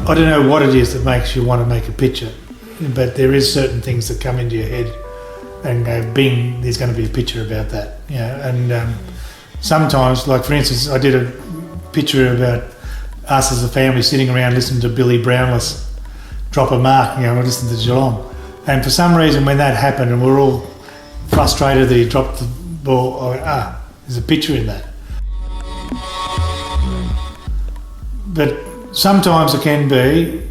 I don't know what it is that makes you want to make a picture, but there is certain things that come into your head and go, bing, there's going to be a picture about that. You know, and sometimes, like for instance, I did a picture about us as a family sitting around listening to Billy Brownless drop a mark, you know, we listened to Geelong. And for some reason when that happened and we're all frustrated that he dropped the ball, I went, there's a picture in that. But sometimes it can be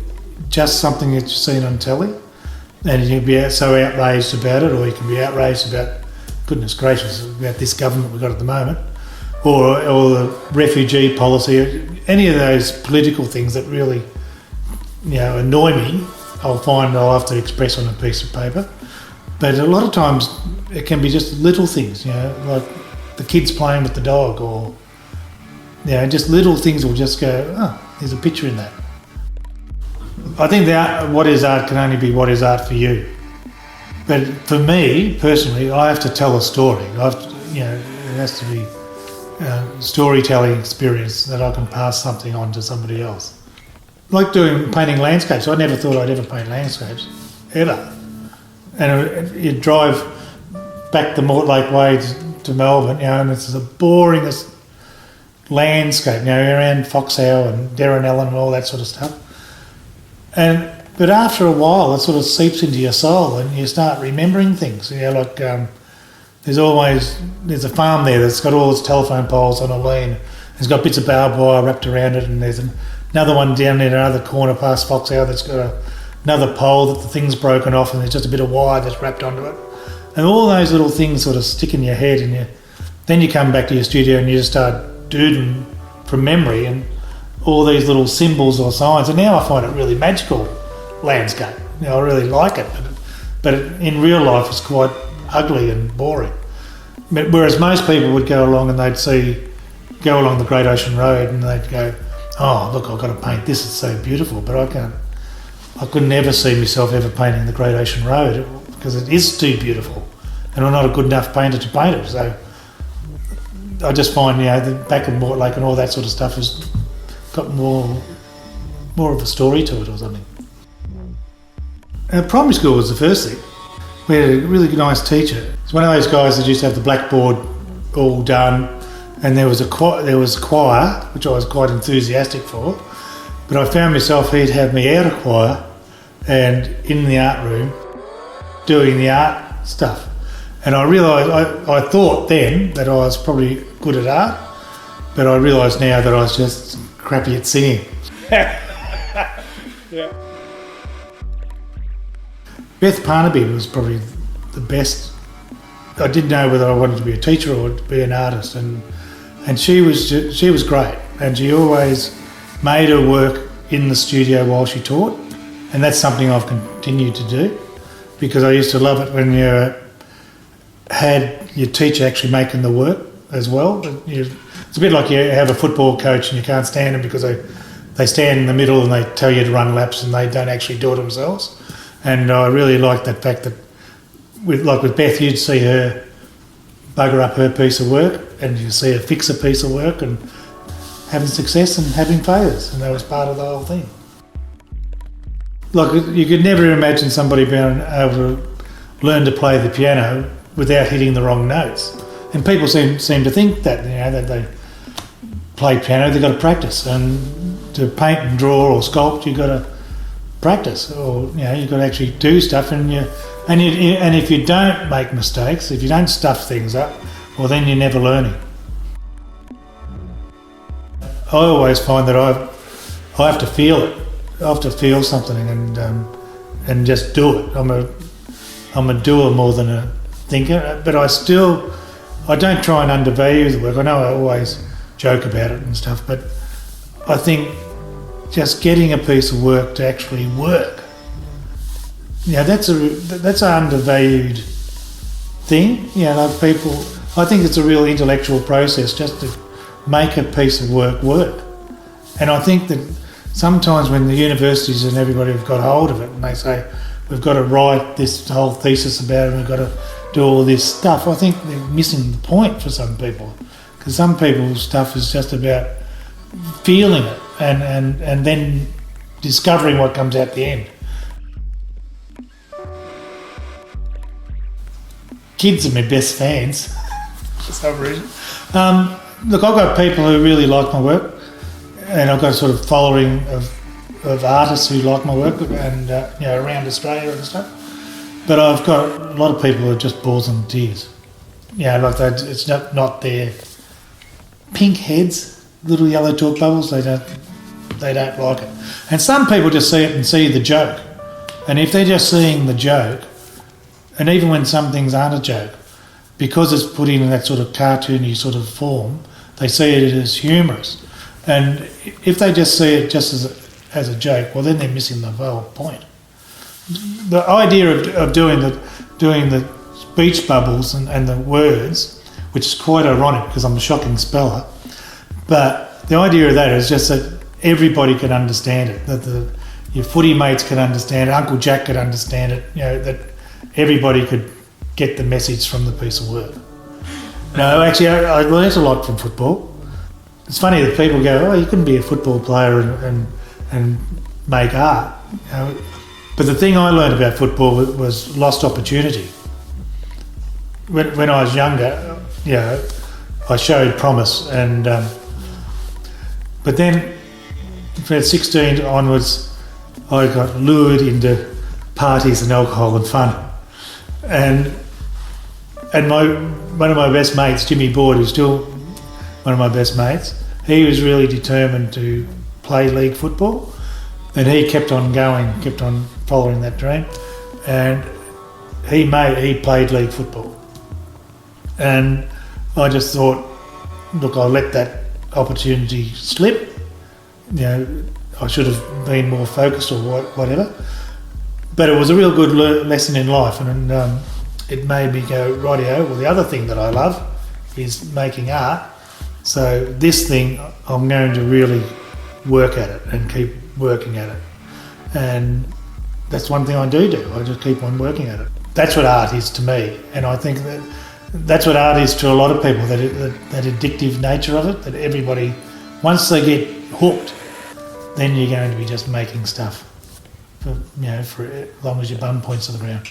just something that you've seen on telly and you can be so outraged about it, or you can be outraged about, goodness gracious, about this government we've got at the moment, or the refugee policy, any of those political things that really, you know, annoy me, I'll have to express on a piece of paper. But a lot of times it can be just little things, you know, like the kids playing with the dog, or, you know, just little things will just go, there's a picture in that. I think that what is art can only be what is art for you. But for me, personally, I have to tell a story. It has to be a storytelling experience that I can pass something on to somebody else. Like painting landscapes. I never thought I'd ever paint landscapes, ever. And you drive back the Mortlake Way to Melbourne, you know, and it's the boringest landscape, you know, around Foxhour and Derrinellen and all that sort of stuff. But after a while, it sort of seeps into your soul and you start remembering things. You know, like there's a farm there that's got all its telephone poles on a lane. It's got bits of barbed wire wrapped around it, and there's another one down there in another corner past Foxhour that's got another pole that the thing's broken off, and there's just a bit of wire that's wrapped onto it. And all those little things sort of stick in your head, and then you come back to your studio and you just start doodling from memory and all these little symbols or signs. And now I find it really magical landscape. You know, I really like it, but in real life it's quite ugly and boring. Whereas most people would go along and they'd go along the Great Ocean Road and they'd go, oh, look, I've got to paint this, it's so beautiful. But I could never see myself ever painting the Great Ocean Road because it is too beautiful and I'm not a good enough painter to paint it. So I just find, you know, the back of Mortlake and all that sort of stuff has got more of a story to it or something. Primary school was the first thing. We had a really nice teacher. He's one of those guys that used to have the blackboard all done, and there was choir, which I was quite enthusiastic for. But I found myself, he'd have me out of choir and in the art room doing the art stuff. And I realised, I thought then that I was probably good at art, but I realise now that I was just crappy at singing. Yeah. Beth Parnaby was probably the best. I didn't know whether I wanted to be a teacher or to be an artist, and she was great, and she always made her work in the studio while she taught, and that's something I've continued to do because I used to love it when you had your teacher actually making the work as well. It's a bit like you have a football coach and you can't stand them because they stand in the middle and they tell you to run laps and they don't actually do it themselves. And I really like that fact that, with Beth, you'd see her bugger up her piece of work and you'd see her fix a piece of work and having success and having failures, and that was part of the whole thing. Like, you could never imagine somebody being able to learn to play the piano without hitting the wrong notes. And people seem to think that, you know, that they play piano, they've got to practice, and to paint and draw or sculpt, you've got to practice, or, you know, you've got to actually do stuff, and if you don't make mistakes, if you don't stuff things up, well, then you're never learning. I always find that I have to feel it. I have to feel something and just do it. I'm a doer more than a thinker, but I don't try and undervalue the work. I know I always joke about it and stuff, but I think just getting a piece of work to actually work, yeah, that's an undervalued thing. You know, like people, I think it's a real intellectual process just to make a piece of work. And I think that sometimes when the universities and everybody have got hold of it and they say, we've got to write this whole thesis about it, we've got to do all this stuff, I think they're missing the point for some people. Because some people's stuff is just about feeling it and then discovering what comes out the end. Kids are my best fans for some reason. Look, I've got people who really like my work, and I've got a sort of following of artists who like my work, and around Australia and stuff. But I've got a lot of people who are just balls and tears. It's not their pink heads, little yellow talk bubbles. They don't like it. And some people just see it and see the joke. And if they're just seeing the joke, and even when some things aren't a joke, because it's put in that sort of cartoony sort of form, they see it as humorous. And if they just see it just as a joke, well, then they're missing the whole point. The idea of doing the speech bubbles and the words, which is quite ironic because I'm a shocking speller, but the idea of that is just that everybody can understand it, that your footy mates can understand it, Uncle Jack could understand it, that everybody could get the message from the piece of work. No, actually, I learnt a lot from football. It's funny that people go, you couldn't be a football player and make art. But the thing I learned about football was lost opportunity. When I was younger, I showed promise, and but then from 16 onwards, I got lured into parties and alcohol and fun. And one of my best mates, Jimmy Board, who's still one of my best mates, he was really determined to play league football, and he kept on going, kept on following that dream, and he played league football. And I just thought, look, I'll let that opportunity slip. I should have been more focused or whatever. But it was a real good lesson in life, and it made me go, rightio, well, the other thing that I love is making art. So this thing, I'm going to really work at it and keep working at it. And that's one thing I do. I just keep on working at it. That's what art is to me. And I think that's what art is to a lot of people, that addictive nature of it, that everybody, once they get hooked, then you're going to be just making stuff for as long as your bum points to the ground.